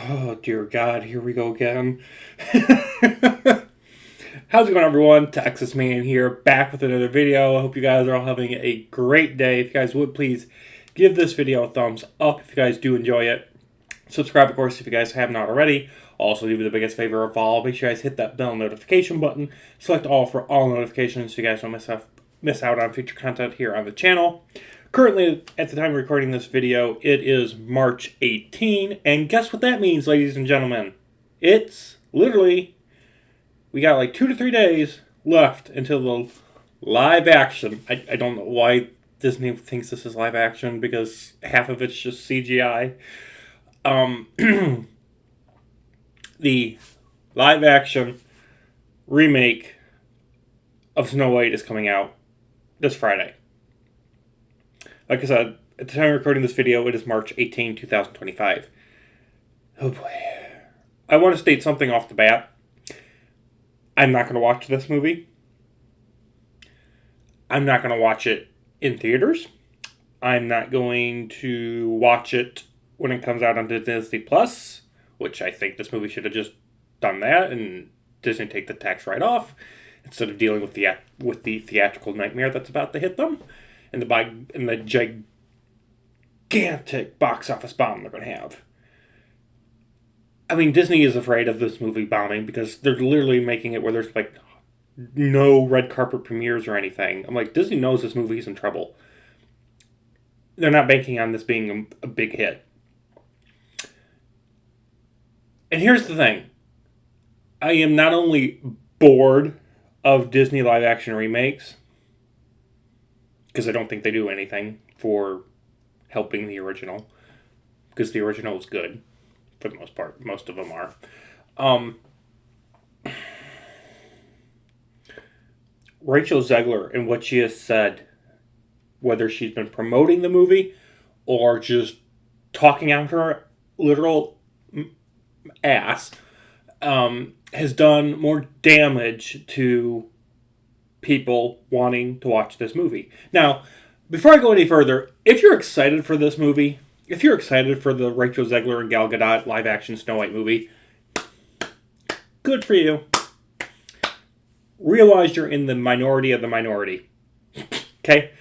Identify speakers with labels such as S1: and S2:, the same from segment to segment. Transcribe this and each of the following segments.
S1: Oh, dear God, here we go again. How's it going, everyone? Texas Man here, back with another video. I hope you guys are all having a great day. If you guys would, please give this video a thumbs up if you guys do enjoy it. Subscribe, of course, if you guys have not already. Also, do me the biggest favor of all, make sure you guys hit that bell notification button. Select all for all notifications so you guys don't miss out on future content here on the channel. Currently, at the time of recording this video, it is March 18, and guess what that means, ladies and gentlemen? It's literally, we got like 2 to 3 days left until the live action. I don't know why Disney thinks this is live action, because half of it's just CGI. The live action remake of Snow White is coming out this Friday. Like I said, at the time of recording this video, it is March 18, 2025. Oh boy. I want to state something off the bat. I'm not going to watch this movie. I'm not going to watch it in theaters. I'm not going to watch it when it comes out on Disney Plus, which I think this movie should have just done that and Disney take the tax right off instead of dealing with the theatrical nightmare that's about to hit them. And the gigantic box office bomb they're going to have. I mean, Disney is afraid of this movie bombing because they're literally making it where there's like no red carpet premieres or anything. I'm like, Disney knows this movie's in trouble. They're not banking on this being a big hit. And here's the thing. I am not only bored of Disney live action remakes, because I don't think they do anything for helping the original. Because the original is good, for the most part. Most of them are. Rachel Zegler and what she has said, whether she's been promoting the movie or just talking out her literal ass, has done more damage to people wanting to watch this movie. Now, before I go any further, if you're excited for this movie, if you're excited for the Rachel Zegler and Gal Gadot live-action Snow White movie, good for you. Realize you're in the minority of the minority. Okay?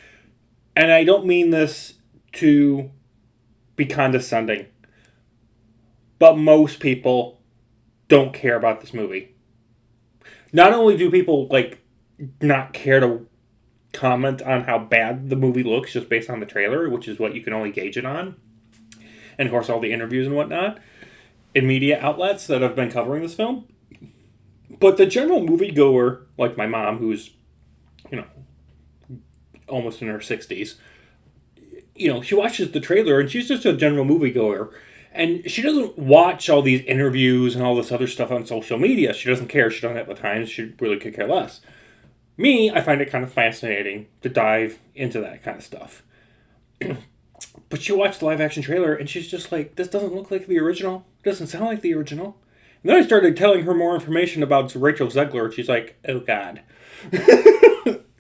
S1: And I don't mean this to be condescending, but most people don't care about this movie. Not only do people, not care to comment on how bad the movie looks just based on the trailer, which is what you can only gauge it on, and of course all the interviews and whatnot in media outlets that have been covering this film, but the general moviegoer, like my mom, who's almost in her 60s, she watches the trailer and she's just a general moviegoer. And she doesn't watch all these interviews and all this other stuff on social media. She doesn't care. She doesn't have the time. She really could care less. Me, I find it kind of fascinating to dive into that kind of stuff. But she watched the live-action trailer, and she's just like, this doesn't look like the original. It doesn't sound like the original. And then I started telling her more information about Rachel Zegler, and she's like, oh, God.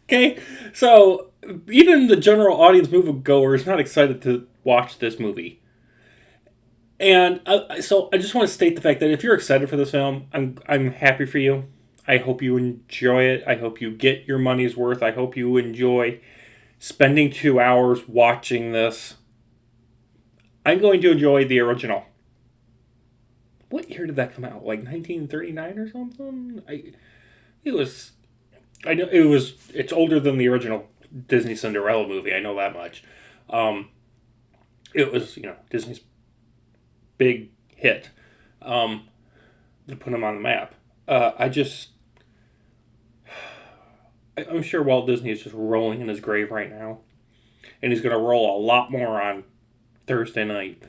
S1: Okay? So, even the general audience moviegoer is not excited to watch this movie. And so I just want to state the fact that if you're excited for this film, I'm happy for you. I hope you enjoy it. I hope you get your money's worth. I hope you enjoy spending 2 hours watching this. I'm going to enjoy the original. What year did that come out? Like 1939 or something? It's older than the original Disney Cinderella movie. I know that much. It was, Disney's big hit to put him on the map. I'm sure Walt Disney is just rolling in his grave right now, and he's going to roll a lot more on Thursday night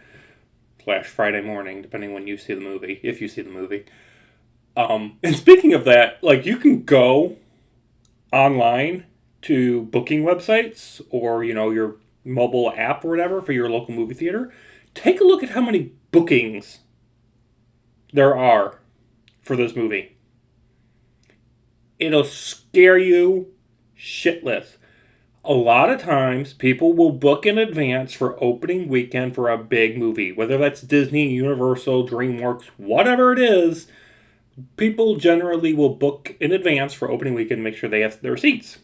S1: / Friday morning, depending when you see the movie, if you see the movie. And speaking of that, you can go online to booking websites or your mobile app or whatever for your local movie theater. Take a look at how many bookings there are for this movie. It'll scare you shitless. A lot of times, people will book in advance for opening weekend for a big movie, whether that's Disney, Universal, DreamWorks, whatever it is. People generally will book in advance for opening weekend and make sure they have their seats.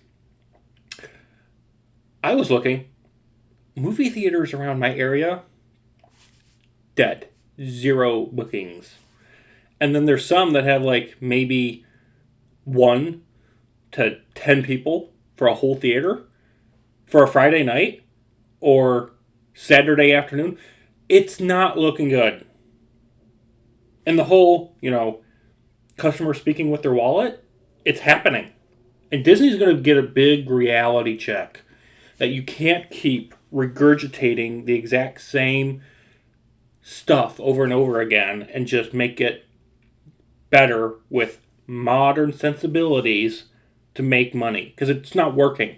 S1: I was looking, movie theaters around my area, dead. 0 bookings. And then there's some that have like maybe 1 to 10 people for a whole theater for a Friday night or Saturday afternoon. It's not looking good. And the whole, customer speaking with their wallet, it's happening. And Disney's going to get a big reality check that you can't keep regurgitating the exact same stuff over and over again and just make it better with modern sensibilities to make money, because it's not working.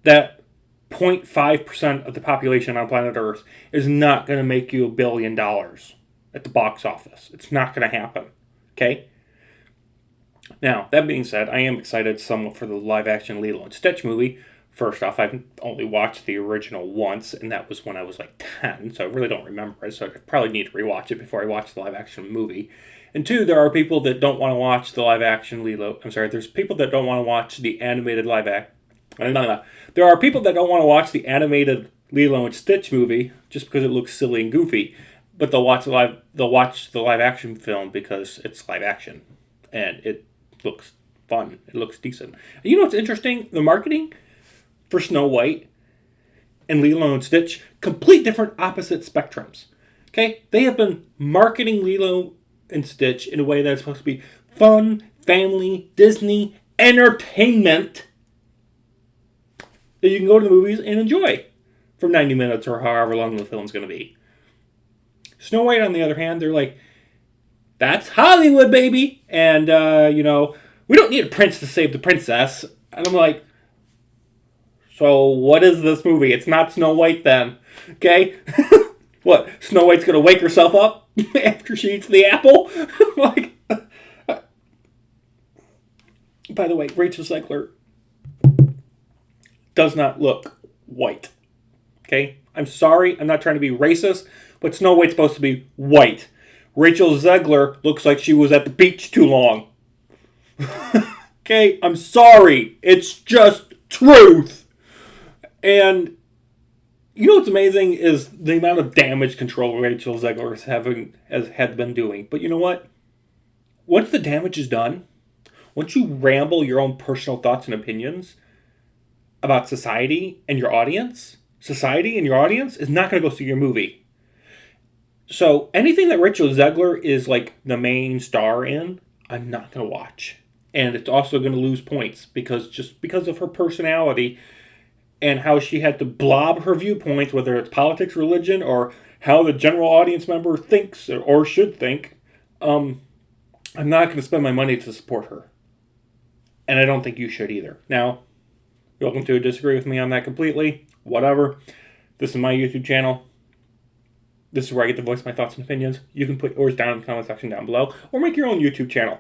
S1: That 0.5% of the population on planet Earth is not going to make you $1 billion at the box office. It's not going to happen. Okay? Now, that being said, I am excited somewhat for the live-action Lilo and Stitch movie. First off, I've only watched the original once, and that was when I was like 10, so I really don't remember it, so I probably need to rewatch it before I watch the live-action movie. And 2, there are people that don't want to watch the live-action there's people that don't want to watch the animated There are people that don't want to watch the animated Lilo and Stitch movie just because it looks silly and goofy, but they'll watch the live-action film because it's live-action, and it looks fun. It looks decent. And you know what's interesting? The marketing for Snow White and Lilo and Stitch, complete different opposite spectrums. Okay? They have been marketing Lilo and Stitch in a way that's supposed to be fun, family, Disney, entertainment that you can go to the movies and enjoy for 90 minutes or however long the film's going to be. Snow White, on the other hand, they're like, that's Hollywood, baby! And, we don't need a prince to save the princess. And I'm like, so what is this movie? It's not Snow White then. Okay? What? Snow White's going to wake herself up after she eats the apple? Like, by the way, Rachel Zegler does not look white. Okay? I'm sorry. I'm not trying to be racist, but Snow White's supposed to be white. Rachel Zegler looks like she was at the beach too long. Okay? I'm sorry. It's just truth. And you know what's amazing is the amount of damage control Rachel Zegler has been doing. But you know what? Once the damage is done, once you ramble your own personal thoughts and opinions about society and your audience is not going to go see your movie. So anything that Rachel Zegler is like the main star in, I'm not going to watch. And it's also going to lose points because of her personality and how she had to blob her viewpoints, whether it's politics, religion, or how the general audience member thinks or should think. I'm not going to spend my money to support her. And I don't think you should either. Now, you're welcome to disagree with me on that completely. Whatever. This is my YouTube channel. This is where I get to voice my thoughts and opinions. You can put yours down in the comment section down below, or make your own YouTube channel.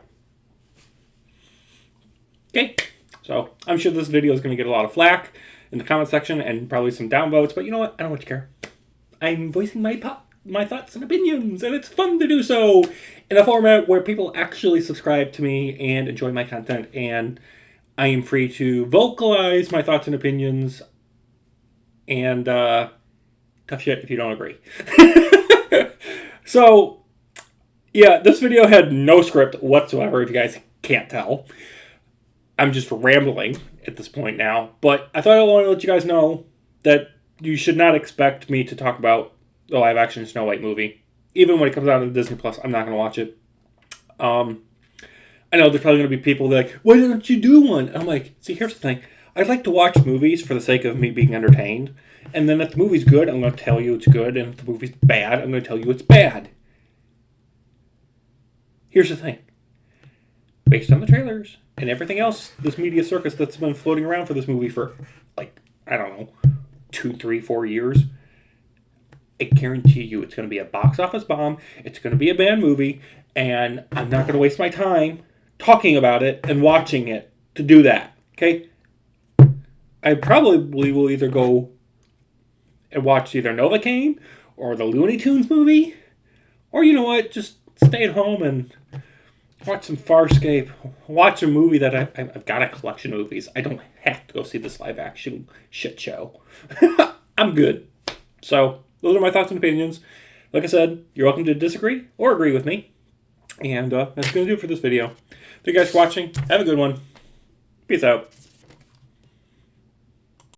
S1: Okay, so I'm sure this video is going to get a lot of flack in the comment section and probably some downvotes, but you know what? I don't much care. I'm voicing my thoughts and opinions, and it's fun to do so in a format where people actually subscribe to me and enjoy my content, and I am free to vocalize my thoughts and opinions and tough shit if you don't agree. So, yeah, this video had no script whatsoever, if you guys can't tell. I'm just rambling at this point now, but I thought I wanted to let you guys know that you should not expect me to talk about the live-action Snow White movie. Even when it comes out on Disney Plus, I'm not going to watch it. I know there's probably going to be people that are like, why don't you do one? And I'm like, see, here's the thing. I'd like to watch movies for the sake of me being entertained. And then if the movie's good, I'm going to tell you it's good. And if the movie's bad, I'm going to tell you it's bad. Here's the thing. Based on the trailers and everything else, this media circus that's been floating around for this movie for, like, I don't know, 2, 3, 4 years, I guarantee you it's going to be a box office bomb. It's going to be a bad movie. And I'm not going to waste my time talking about it and watching it to do that. Okay? I probably will either go and watch either Novocaine or the Looney Tunes movie, or you know what, just stay at home and watch some Farscape. Watch a movie that I've got a collection of movies. I don't have to go see this live action shit show. I'm good. So, those are my thoughts and opinions. Like I said, you're welcome to disagree or agree with me. And that's going to do it for this video. Thank you guys for watching. Have a good one. Peace out.